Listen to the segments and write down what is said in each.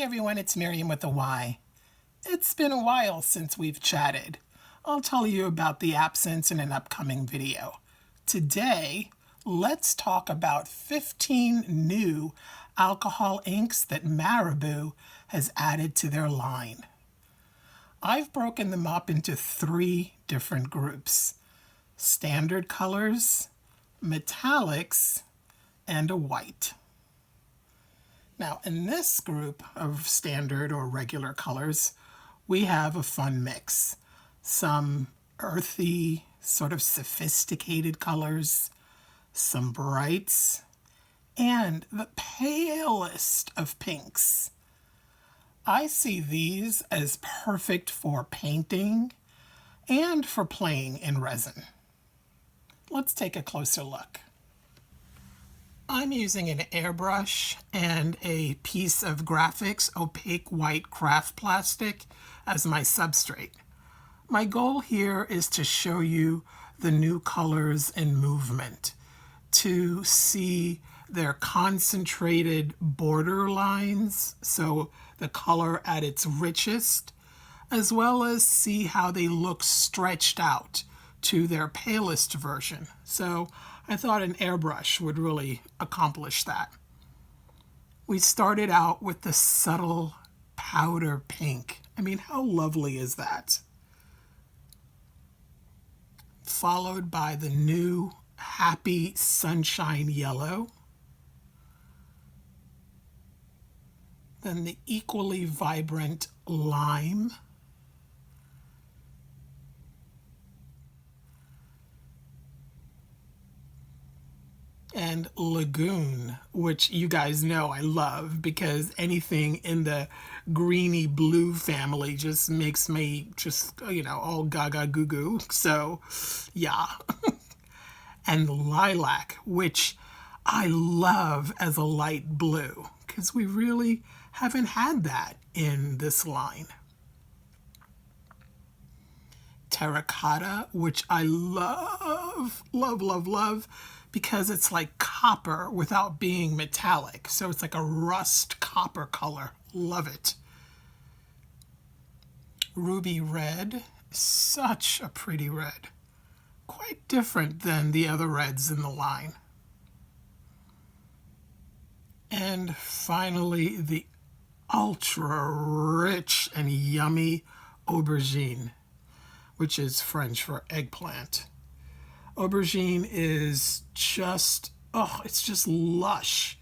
everyone, it's Miriam with a Y. It's been a while since we've chatted. I'll tell you about the absence in an upcoming video. Today, let's talk about 15 new alcohol inks that Marabu has added to their line. I've broken them up into 3 different groups: standard colors, metallics, and a white. Now, in this group of standard or regular colors, we have a fun mix. Some earthy, sort of sophisticated colors, some brights, and the palest of pinks. I see these as perfect for painting and for playing in resin. Let's take a closer look. I'm using an airbrush and a piece of Grafix opaque white craft plastic as my substrate. My goal here is to show you the new colors in movement, to see their concentrated border lines, so the color at its richest, as well as see how they look stretched out to their palest version. So I thought an airbrush would really accomplish that. We started out with the subtle powder pink. I mean, how lovely is that? Followed by the new happy sunshine yellow. Then the equally vibrant lime. And lagoon, which you guys know I love because anything in the greeny blue family just makes me just, all gaga goo goo. So, yeah. And lilac, which I love as a light blue because we really haven't had that in this line. Terracotta, which I love, love, love, love, because it's like copper without being metallic. So it's like a rust copper color. Love it. Ruby red, such a pretty red. Quite different than the other reds in the line. And finally, the ultra rich and yummy aubergine, which is French for eggplant. Aubergine is just, it's just lush.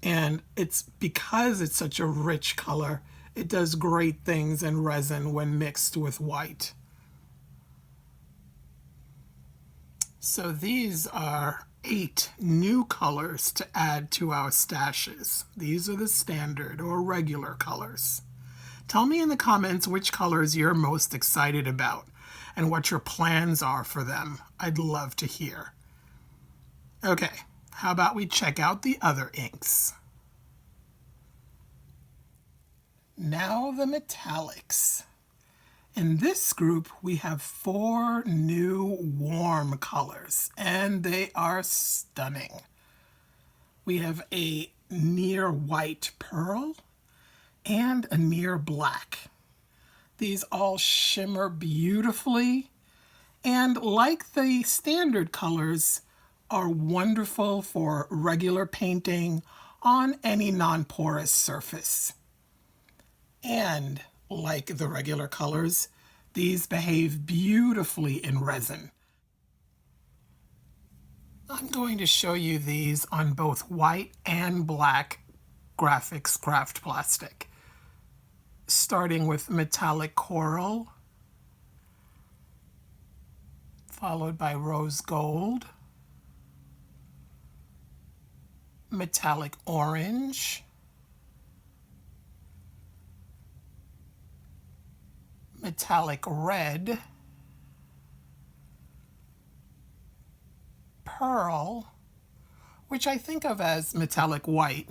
And it's because it's such a rich color, it does great things in resin when mixed with white. So these are 8 new colors to add to our stashes. These are the standard or regular colors. Tell me in the comments which colors you're most excited about and what your plans are for them. I'd love to hear. Okay, how about we check out the other inks? Now the metallics. In this group, we have 4 new warm colors, and they are stunning. We have a near white pearl and a near black. These all shimmer beautifully, and like the standard colors, are wonderful for regular painting on any non-porous surface. And like the regular colors, these behave beautifully in resin. I'm going to show you these on both white and black Grafix craft plastic. Starting with metallic coral, followed by rose gold, metallic orange, metallic red, pearl, which I think of as metallic white.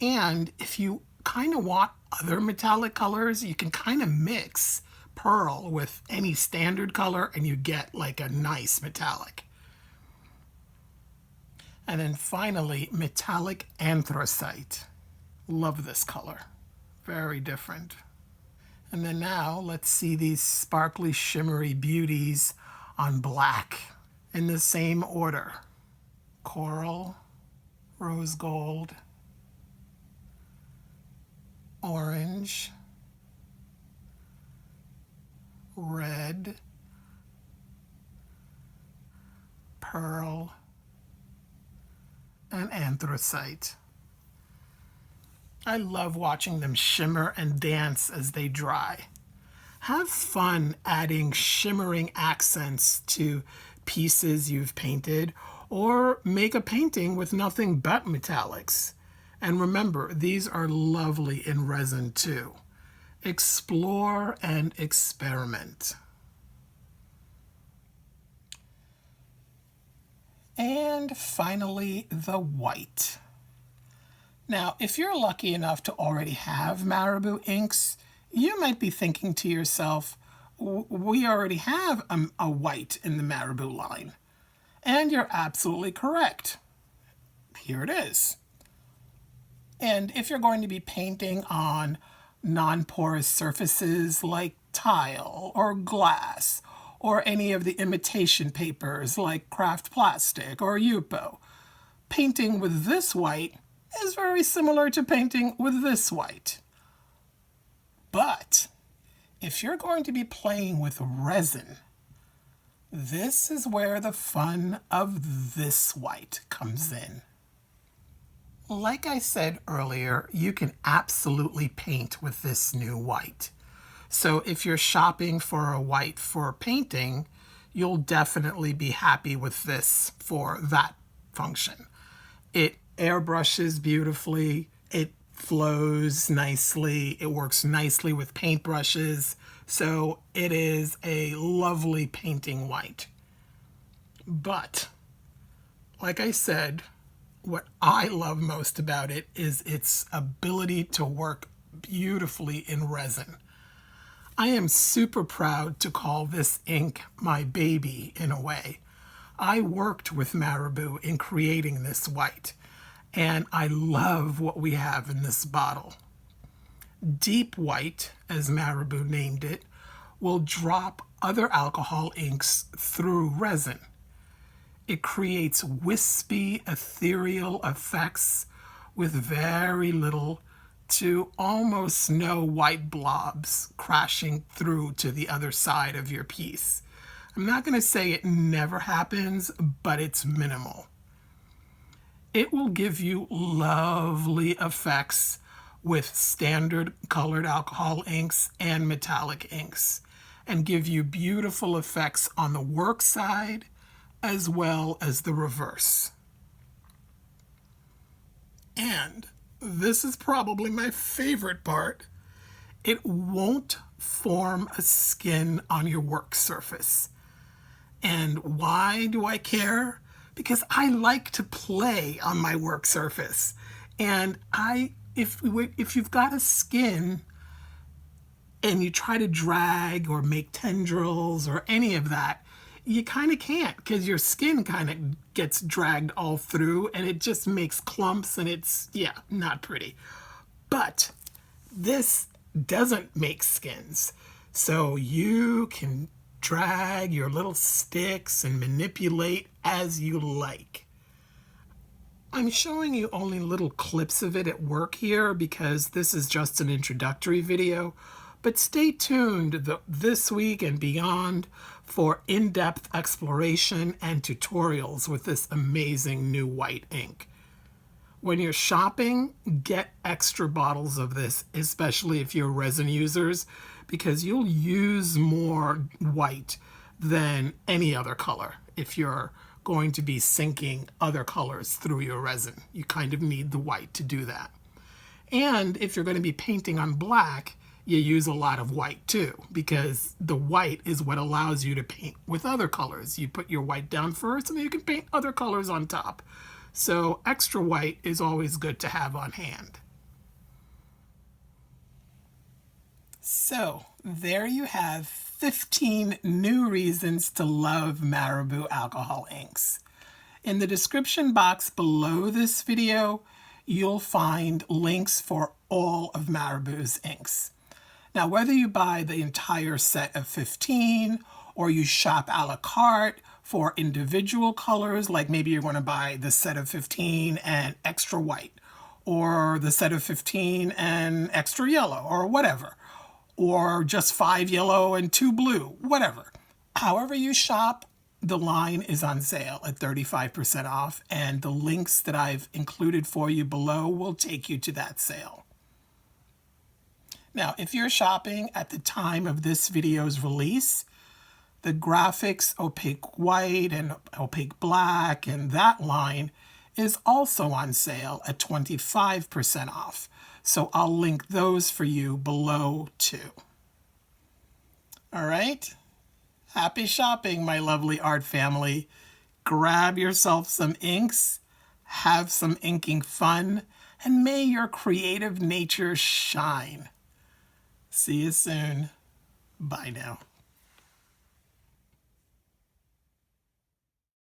And if you kind of want other metallic colors, you can kind of mix pearl with any standard color and you get like a nice metallic. And then finally, metallic anthracite. Love this color. Very different. And then now let's see these sparkly, shimmery beauties on black in the same order. Coral, rose gold, orange, red, pearl, and anthracite. I love watching them shimmer and dance as they dry. Have fun adding shimmering accents to pieces you've painted, or make a painting with nothing but metallics. And remember, these are lovely in resin too. Explore and experiment. And finally, the white. Now, if you're lucky enough to already have Marabu inks, you might be thinking to yourself, we already have a white in the Marabu line. And you're absolutely correct. Here it is. And if you're going to be painting on non-porous surfaces like tile or glass, or any of the imitation papers like craft plastic or Yupo, painting with this white is very similar to painting with this white. But if you're going to be playing with resin, this is where the fun of this white comes in. Like I said earlier, you can absolutely paint with this new white. So if you're shopping for a white for painting, you'll definitely be happy with this for that function. It airbrushes beautifully, it flows nicely, it works nicely with paintbrushes, so it is a lovely painting white. But, like I said, what I love most about it is its ability to work beautifully in resin. I am super proud to call this ink my baby in a way. I worked with Marabu in creating this white, and I love what we have in this bottle. Deep white, as Marabu named it, will drop other alcohol inks through resin. It creates wispy, ethereal effects with very little to almost no white blobs crashing through to the other side of your piece. I'm not going to say it never happens, but it's minimal. It will give you lovely effects with standard colored alcohol inks and metallic inks, and give you beautiful effects on the work side as well as the reverse. And this is probably my favorite part. It won't form a skin on your work surface. And why do I care? Because I like to play on my work surface. And if you've got a skin and you try to drag or make tendrils or any of that, you kind of can't, because your skin kind of gets dragged all through and it just makes clumps and it's, yeah, not pretty. But this doesn't make skins. So you can drag your little sticks and manipulate as you like. I'm showing you only little clips of it at work here because this is just an introductory video. But stay tuned this week and beyond for in-depth exploration and tutorials with this amazing new white ink. When you're shopping, get extra bottles of this, especially if you're resin users, because you'll use more white than any other color if you're going to be sinking other colors through your resin. You kind of need the white to do that. And if you're going to be painting on black, you use a lot of white too, because the white is what allows you to paint with other colors. You put your white down first and then you can paint other colors on top. So extra white is always good to have on hand. So there you have 15 new reasons to love Marabu alcohol inks. In the description box below this video, you'll find links for all of Marabu's inks. Now, whether you buy the entire set of 15 or you shop a la carte for individual colors, like maybe you're going to buy the set of 15 and extra white, or the set of 15 and extra yellow, or whatever, or just 5 yellow and 2 blue, whatever. However you shop, the line is on sale at 35% off, and the links that I've included for you below will take you to that sale. Now, if you're shopping at the time of this video's release, the Grafix Opaque White and Opaque Black and that line is also on sale at 25% off. So I'll link those for you below too. All right? Happy shopping, my lovely art family. Grab yourself some inks, have some inking fun, and may your creative nature shine. See you soon. Bye now.